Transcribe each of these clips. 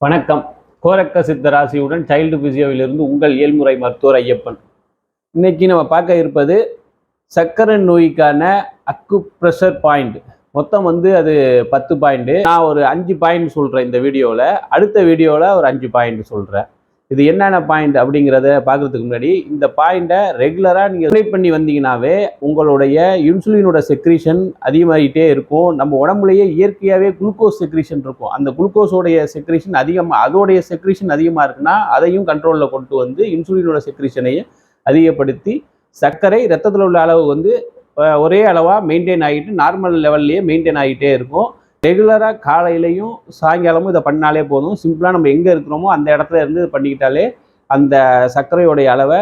வணக்கம். கோரக்க சித்த ராசியுடன் சைல்டு பிசியோவிலிருந்து உங்கள் இயல்முறை மருத்துவர் ஐயப்பன். இன்னைக்கு நம்ம பார்க்க இருப்பது சர்க்கரை நோய்க்கான அக்குப்ரெஷர் பாயிண்ட். மொத்தம் அது 10 பாயிண்ட். நான் ஒரு 5 பாயிண்ட் சொல்கிறேன் இந்த வீடியோவில். அடுத்த வீடியோவில் ஒரு 5 பாயிண்ட் சொல்கிறேன். இது என்னென்ன பாயிண்ட் அப்படிங்கிறத பார்க்குறதுக்கு முன்னாடி இந்த பாயிண்ட்டை ரெகுலராக நீங்கள் அப்ளை பண்ணி வந்தீங்கன்னாவே உங்களுடைய இன்சுலினோட செக்ரீஷன் அதிகமாகிட்டே இருக்கும். நம்ம உடம்புலையே இயற்கையாகவே குளுக்கோஸ் செக்ரீஷன் இருக்கும். அந்த குளுக்கோஸோடைய செக்ரீஷன் அதோடைய செக்ரீஷன் அதிகமாக இருக்குன்னா அதையும் கண்ட்ரோலில் கொண்டு வந்து இன்சுலினோட செக்ரீஷனையும் அதிகப்படுத்தி சர்க்கரை ரத்தத்தில் உள்ள அளவு ஒரே அளவாக மெயின்டைன் ஆகிட்டு நார்மல் லெவல்லையே மெயின்டைன் ஆகிட்டே இருக்கும். ரெகுலராக காலையிலையும் சாயங்காலமும் இதை பண்ணாலே போதும். சிம்பிளாக நம்ம எங்கே இருக்கிறோமோ அந்த இடத்துல இருந்து பண்ணிக்கிட்டாலே அந்த சர்க்கரையோடைய அளவை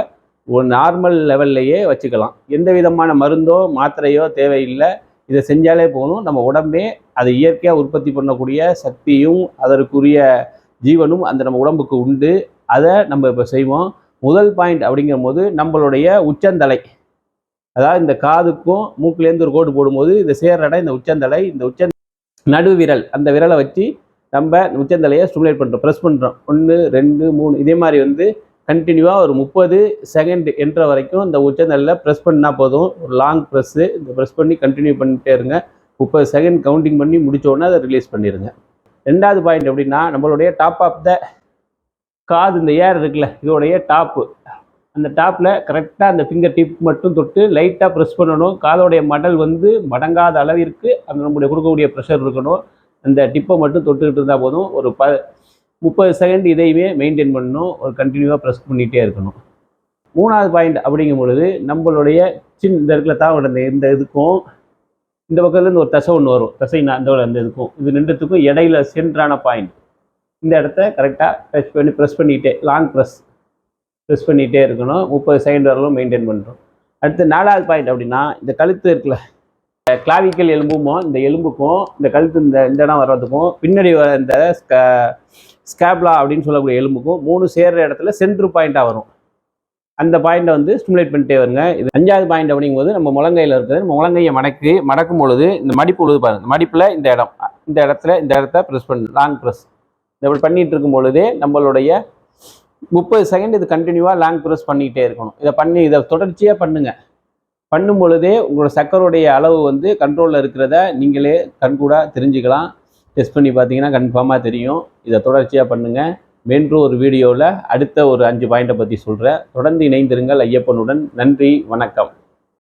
ஒரு நார்மல் லெவல்லையே வச்சுக்கலாம். எந்த விதமான மருந்தோ மாத்திரையோ தேவையில்லை. இதை செஞ்சாலே போதும். நம்ம உடம்பே அதை இயற்கையாக உற்பத்தி பண்ணக்கூடிய சக்தியும் அதற்குரிய ஜீவனும் நம்ம உடம்புக்கு உண்டு. அதை நம்ம இப்போ செய்வோம். முதல் பாயிண்ட் அப்படிங்கிற போது நம்மளுடைய உச்சந்தலை, அதாவது இந்த காதுக்கும் மூக்குலேருந்து ஒரு கோடு போடும்போது இந்த சேர்ற இடம் இந்த உச்சந்தலை. இந்த நடுவிரல், அந்த விரலை வச்சு நம்ம உச்சந்தலையை ஸ்டிமுலேட் பண்ணுறோம், ப்ரெஸ் பண்ணுறோம். 1 2 3 இதே மாதிரி கண்டினியூவாக ஒரு 30 செகண்ட் என்ற வரைக்கும் இந்த உச்சந்தலையில் ப்ரெஸ் பண்ணால் போதும். ஒரு லாங் ப்ரெஸ்ஸு. இந்த ப்ரெஸ் பண்ணி கண்டினியூ பண்ணிகிட்டே இருங்க. 30 செகண்ட் கவுண்டிங் பண்ணி முடித்தோடனே அதை ரிலீஸ் பண்ணிடுங்க. ரெண்டாவது பாயிண்ட் எப்படின்னா, நம்மளுடைய டாப் ஆஃப் த காது, இந்த ஏர் இருக்குல்ல, இதோடைய டாப்பு, அந்த டாப்பில் கரெக்டாக அந்த ஃபிங்கர் டிப் மட்டும் தொட்டு லைட்டாக ப்ரெஸ் பண்ணணும். காதோடைய மடல் மடங்காத அளவிற்கு அந்த நம்முடைய கொடுக்கக்கூடிய ப்ரெஷர் இருக்கணும். அந்த டிப்பை மட்டும் தொட்டுக்கிட்டு இருந்தால் போதும். ஒரு 30 செகண்ட் இதையுமே மெயின்டைன் பண்ணணும். ஒரு கண்டினியூவாக ப்ரெஸ் பண்ணிகிட்டே இருக்கணும். மூணாவது பாயிண்ட் அப்படிங்கும் பொழுது நம்மளுடைய இந்த இடத்துல தான் இந்த இதுக்கும் இந்த பக்கத்துலேருந்து ஒரு தசை ஒன்று வரும். தசை அந்த இதுக்கும் இது ரெண்டுத்துக்கும் இடையில சென்ட்ரான பாயிண்ட். இந்த இடத்த கரெக்டாக டச் பண்ணி ப்ரெஸ் பண்ணிகிட்டே லாங் ப்ரெஸ் பண்ணிகிட்டே இருக்கணும். 30 செகண்ட் வரலும் மெயின்டைன் பண்ணுறோம். அடுத்து 4வது பாயிண்ட் அப்படின்னா, இந்த கழுத்து இருக்குல்ல, கிளாவிக்கல் எலும்புமோ இந்த எலும்புக்கும் இந்த கழுத்து இந்த இடம் வர்றதுக்கும் பின்னாடி வர இந்த ஸ்கேப்லா அப்படின்னு சொல்லக்கூடிய எலும்புக்கும் 3 சேர்ற இடத்துல சென்ட்ரு பாயிண்ட்டாக வரும். அந்த பாயிண்ட்டை ஸ்டிமுலேட் பண்ணிட்டே வருங்க. இது 5வது பாயிண்ட் அப்படிங்கும்போது நம்ம முழங்கையில் இருக்குது. நம்ம முழங்கையை மடக்கும் பொழுது இந்த மடிப்பு உழுது பாருங்க. இந்த மடிப்பில் இந்த இடத்த ப்ரெஸ் பண்ணு, லாங் ப்ரெஸ். இப்படி பண்ணிகிட்டு இருக்கும் பொழுதே நம்மளுடைய 30 செகண்ட் இது கண்டினியூவாக லாங் ப்ரெஸ் பண்ணிக்கிட்டே இருக்கணும். இதை தொடர்ச்சியாக பண்ணும் பொழுதே உங்களோட சர்க்கரையுடைய அளவு கண்ட்ரோலில் இருக்கிறத நீங்களே கண்கூட தெரிஞ்சுக்கலாம். டெஸ்ட் பண்ணி பார்த்தீங்கன்னா கன்ஃபார்மாக தெரியும். இதை தொடர்ச்சியாக பண்ணுங்கள். வேறு ஒரு வீடியோவில் அடுத்த ஒரு 5 பாயிண்ட்டை பற்றி சொல்கிறேன். தொடர்ந்து இணைந்திருங்கள் ஐயப்பனுடன். நன்றி, வணக்கம்.